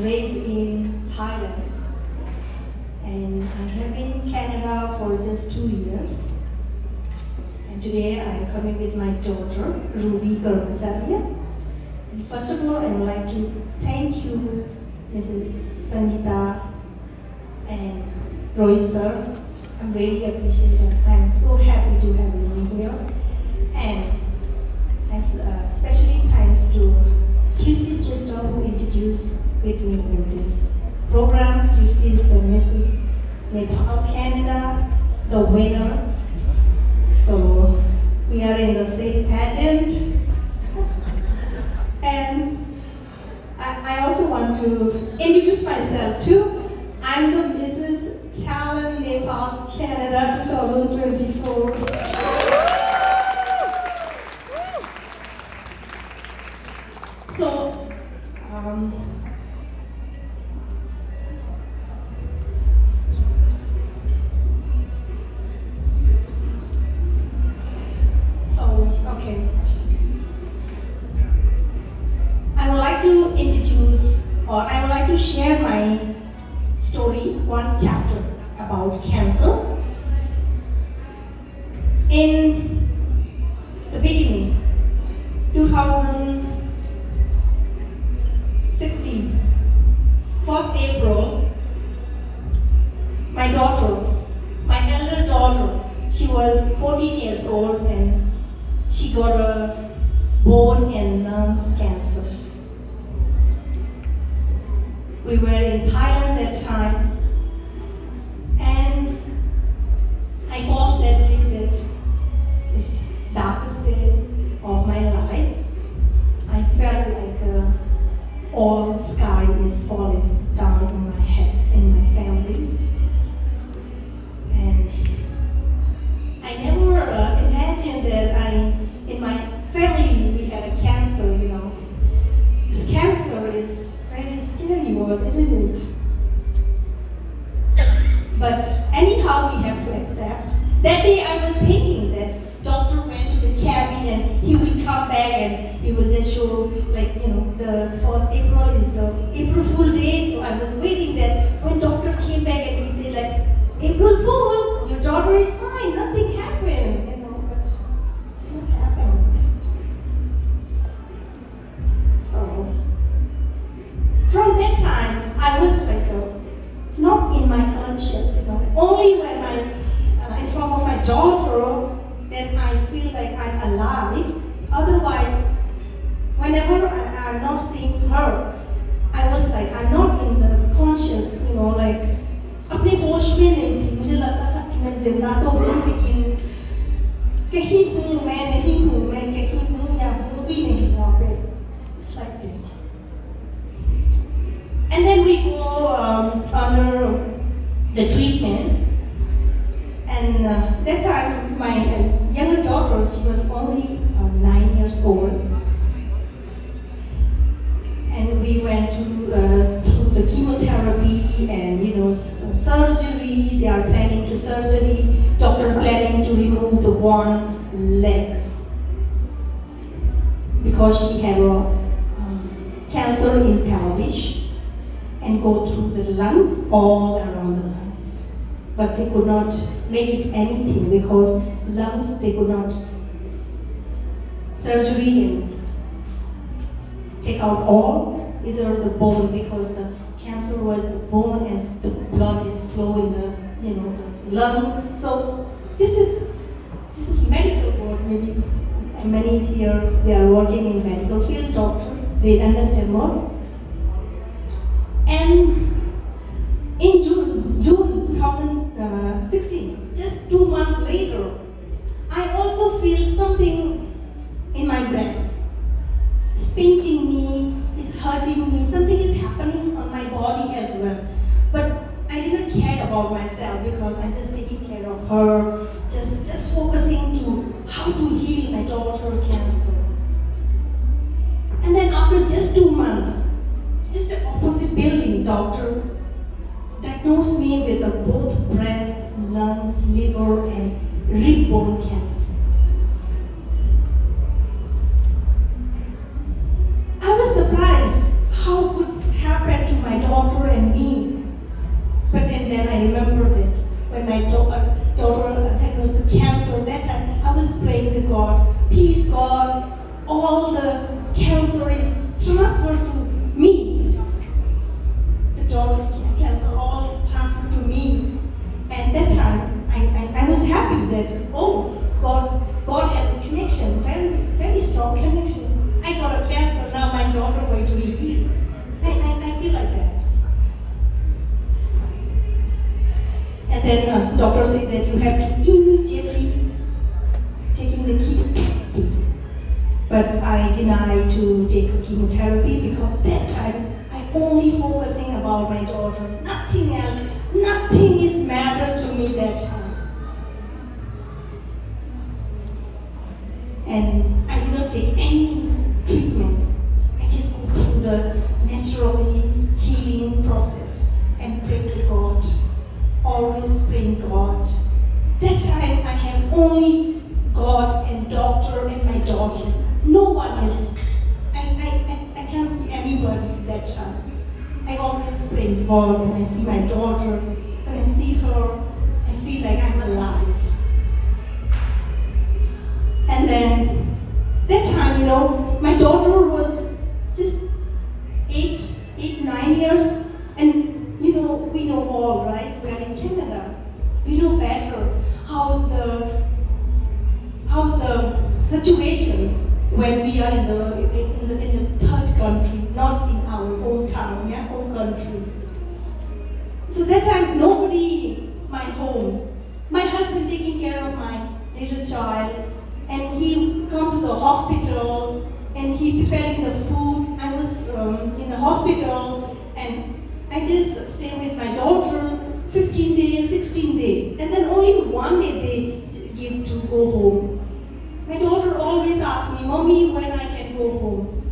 Raised in Thailand, and I have been in Canada for just 2 years. And today I am coming with my daughter, Ruby Karmacharya. And first of all, I would like to thank you, Mrs. Sangeeta and Roy sir. I'm really appreciative. I'm so happy to have you here. And especially thanks to Shristi Shrestha who introduced with me in this program. Shristi is the Mrs. Nepal Canada, the winner. So we are in the same pageant. And I also want to introduce myself too. I'm the Mrs. Talent Nepal Canada 2024. Okay. I would like to introduce, or I would like to share my story, one chapter about cancer. In the beginning, 2016, 1st April, my daughter, my elder daughter, she was 14 years old and she got a bone and lungs cancer. We were in Thailand that time, and I called that day that this darkest day of my life. I felt like all sky is falling down on my head and my family. And I never imagined that in my family we had a cancer, you know. This cancer is very scary word, isn't it? But anyhow, we have to accept. That day I was thinking that doctor went to the cabin and he will come back and he will just show, like, you know, the 1st April is the April Fool Day. So I was waiting that when doctor came back and he said like, April Fool, your daughter is fine, nothing happened, you know, but it's not happening. So from that time, I was like not in my conscience, you know. Only when in front of my daughter, then I feel like I'm alive. Otherwise, whenever I'm not seeing her, I was like, I'm not in the conscious, you know, like, अपने होश में नहीं थी. मुझे लगता था कि मैं जिंदा तो हूँ, लेकिन कहीं हूँ, मैं नहीं हूँ, मैं कहीं हूँ या हूँ भी नहीं वहाँ पे. It's like that. And then we go under the treatment. And that time, my younger daughter, she was only 9 years old. And we went through the chemotherapy and, you know, surgery. They are planning to surgery. Doctor planning to remove the one leg because she had a cancer in pelvis and go through the lungs, all around the lungs. But they could not make it anything because lungs, they could not surgery and take out all, either the bone, because the cancer was the bone and the blood is flowing the, you know, the lungs. So this is medical work. Maybe many here, they are working in medical field, doctor, they understand more. And in June 2016, just 2 months later, I also feel something in my breast. It's pinching me, it's hurting me, something is happening on my body as well. But I didn't care about myself because I'm just taking care of her, just focusing to how to heal my daughter's cancer. And then after just 2 months, just the opposite building, doctor diagnosed me with both breast, lungs, liver, and rib bone cancer. I was surprised how could happen to my and me. But then I remember that when my daughter diagnosed with cancer, that time I was praying to God, please God, all the cancer is transferred to me. The daughter cancer all transferred to me. And that time I was happy that, oh, God has a connection, very, very strong connection. I got a cancer, now my daughter going to be healed. I feel like that. And then doctor said that you have to immediately taking the chemo. But I denied to take chemotherapy because that time I only focusing about my daughter, nothing else, nothing is matter to me that time. And I did not take any treatment. I just go through the naturally healing process and pray to God. Always praying God. That time I have only God and doctor and my daughter. No one is. I can't see anybody that time. I always pray God when I see my daughter. When I see her, I feel like I'm alive. And then that time, my daughter was just 9 years, and we know all, right? We are in Canada. We know better how's the situation when we are in the third country, not in our hometown, home country. So that time, nobody, my home. My husband taking care of my little child, and he come to the hospital, and he preparing the food. I was in the hospital, and I just stay with my daughter 15 days, 16 days, and then only one day they give to go home. My daughter always asks me, Mommy, when I can go home?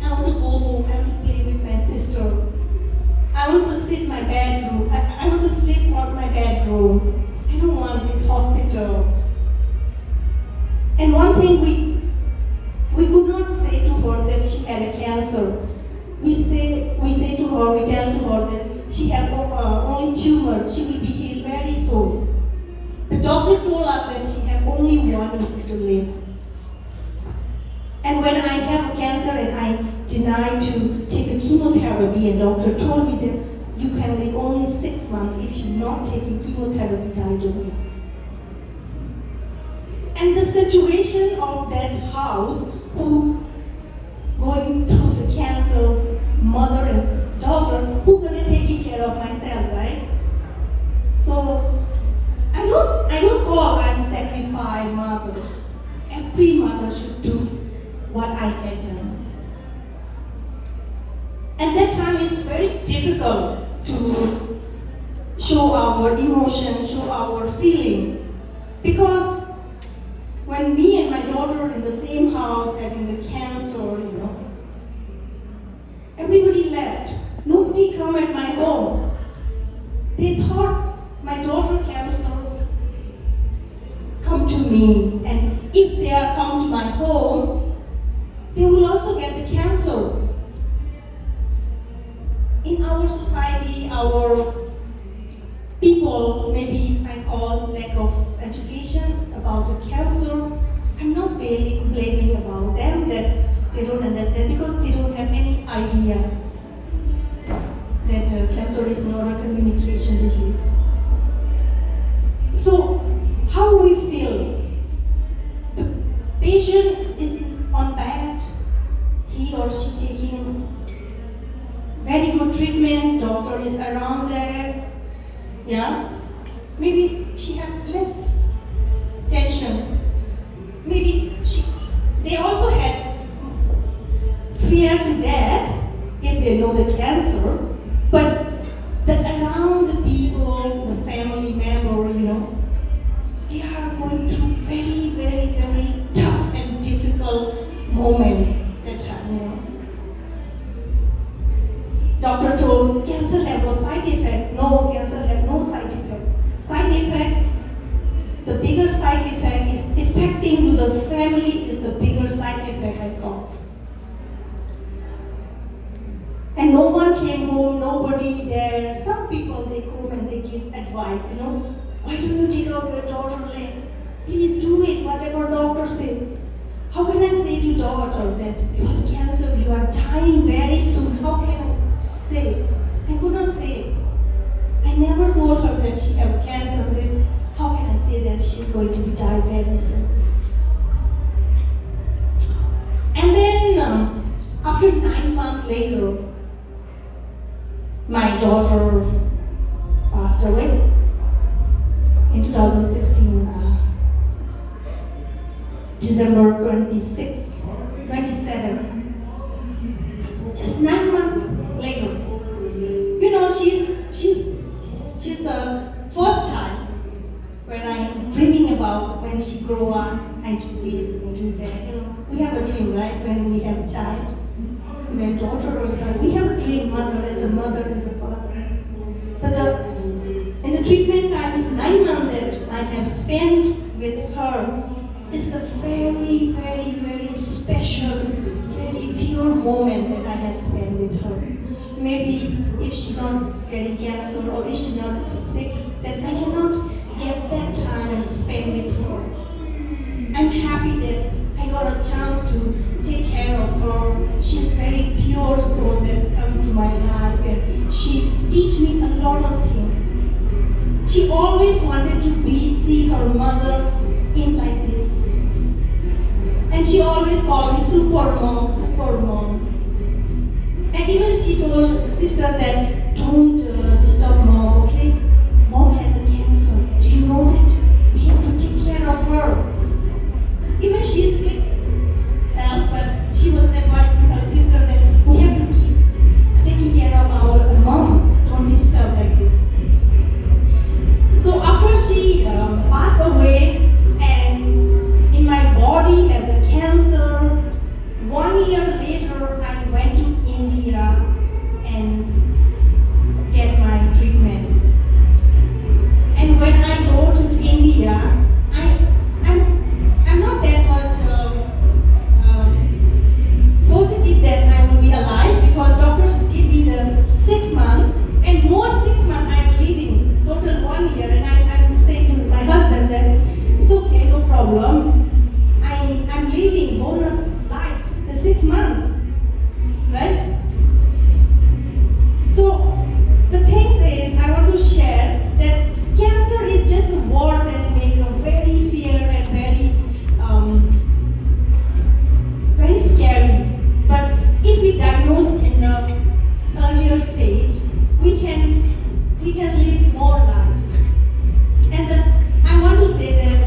I want to go home, I want to play with my sister. I want to sit in my bedroom. I want to sleep on my bedroom. I don't want this hospital. And one thing we could not say to her that she had a cancer. We say to her, we tell to her that she had only tumor. She will be healed very soon. The doctor told us that she had only 1 year to live. And when I have a cancer and I denied to take a chemotherapy, and doctor told me that you can live only 6 months if you're not taking chemotherapy right away. And the situation of that house, who going through the cancer, mother and daughter, who gonna take care of myself, right? So I don't call I'm sacrificed mother. Every mother should do what I had done. And that time is very difficult to show our emotion, show our feeling, because when me and my daughter are in the same house having the cancer, everybody left. Nobody come at my home. They thought my daughter cancer come to me, and if they are come to my home, they will also get the cancer. In our society, our people, maybe I call lack of education about the cancer. I'm not blaming about them that they don't understand, because they don't have any idea that cancer is not a communication disease. So, how we feel? The patient is on bed, he or she taking very good treatment, doctor is around there, maybe she have less tension. Maybe they also had fear to death if they know the cancer, but around the people, the family member, they are going through very, very, very tough and difficult moment that time, Doctor told cancer have no side effect. No, cancer have no side effect. Side effect, the bigger side effect is affecting to the family is the bigger side effect I call. And no one came home, nobody advice, why don't you take out your daughter's leg? Please do it, whatever doctor said. How can I say to daughter that you have cancer, you are dying very soon? How can I say? I could not say. I never told her that she have cancer. Then how can I say that she's going to die very soon? And then after 9 months later, my daughter passed away in 2016, December 27. Just 9 months later. She's the first child when I'm dreaming about when she grow up, I do this, I do that. We have a dream, right? When we have a child, when daughter or son, we have a dream, mother as a father. But in the treatment time is 9 months that I have spent with her. Is the very, very, very special, very pure moment that I have spent with her. Maybe if she's not getting cancer or if she's not sick, then I cannot get that time and spend with her. I'm happy that I got a chance to take care of her. She's very pure soul that come to my life and she teach me a lot of things. She always wanted to see her mother in like this. And she always called me super mom. And even she told sister that don't disturb mom, okay? Mom has a cancer. Do you know that? We have to take care of her. Even she's sick, but she was advising her sister that we have to keep taking care of our mom. Don't disturb like this. So after she passed away, and in my body as a cancer, 1 year later I went to India and get my treatment. And when I go to India, I'm not that much positive that I will be alive because doctors give me the 6 months and more 6 months I'm living, total 1 year. And I'm saying to my husband that it's okay, no problem. I'm living bonus life, the 6 months, right? So the thing is, I want to share that cancer is just a word that makes a very fear and very scary. But if we diagnose in the earlier stage, we can live more life. And I want to say that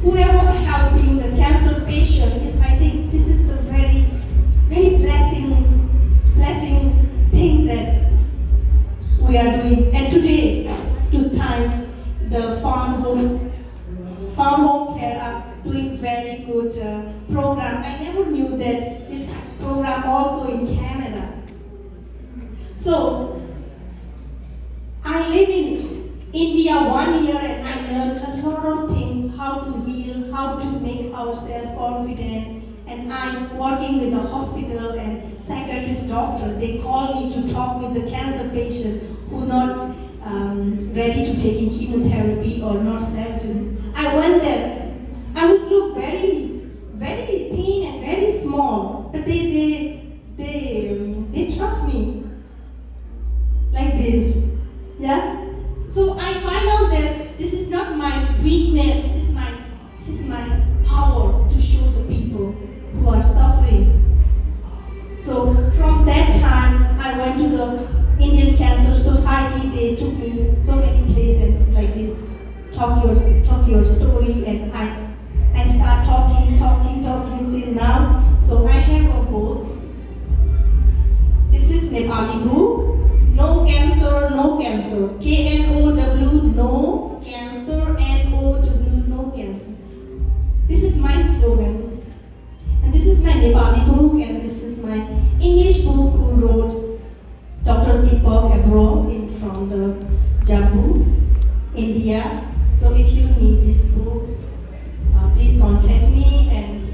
whoever helping the cancer patient is, I think this is the very, very blessing things that we are doing. And today, to thank the Found Homecare are doing very good program. I never knew that this program also in Canada. So I live in India 1 year and I learned a lot of things, how to heal, how to make ourselves confident. And I'm working with the hospital and psychiatrist doctor. They call me to talk with the cancer patient who not ready to taking chemotherapy or not surgery. I went there. I was look very, very thin and very small, but they trust me like this. Yeah. So I find out that this is not my weakness. This is my power to show the people who are suffering. So from that time, I went to the Indian Cancer Society. They took me so many places like this. Talk your story, and I start talking till now. So I have a book. This is Nepali book. No cancer, no cancer. KNOW, no cancer. NOW, no cancer. This is my slogan. And this is my Nepali book, and this is my English book who wrote Dr. Deepak Abro from the Jammu, India. So if you need this book, please contact me, and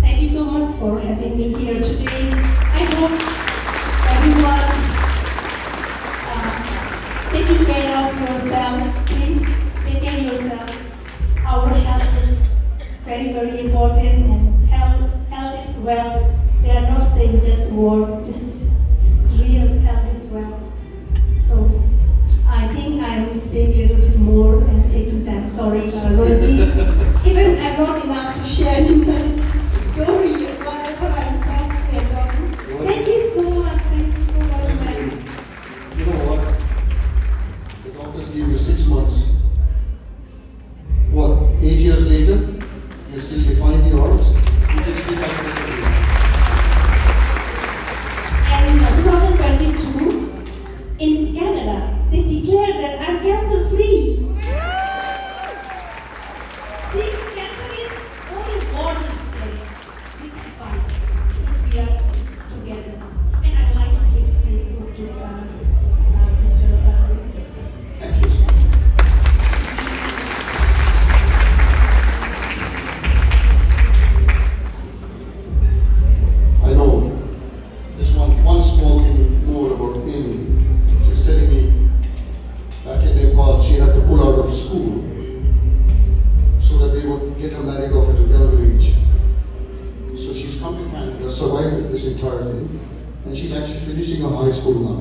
thank you so much for having me here today. I hope everyone taking important, and health is wealth. They are not saying just word. This is real. Health is wealth. So I think I am speaking a little bit more and taking time. Sorry, Rohit. Even I'm not enough to share my story. Whatever I'm talking. Thank you so much. Thank you so much, man. You know what? The doctors gave you 6 months. What? 8 years later, you still define the odds? You can speak out for And 2022, in Canada, they declared that I'm cancer free. See, cancer is only bodies we can fight if we are together. And I would like to give this book to Mr. Richard. Thank you. I know this one small thing more about Amy. She's telling me back in Nepal she had to pull out of school so that they would get her married off at a younger age. So she's come to Canada, survived this entire thing, and she's actually finishing her high school now.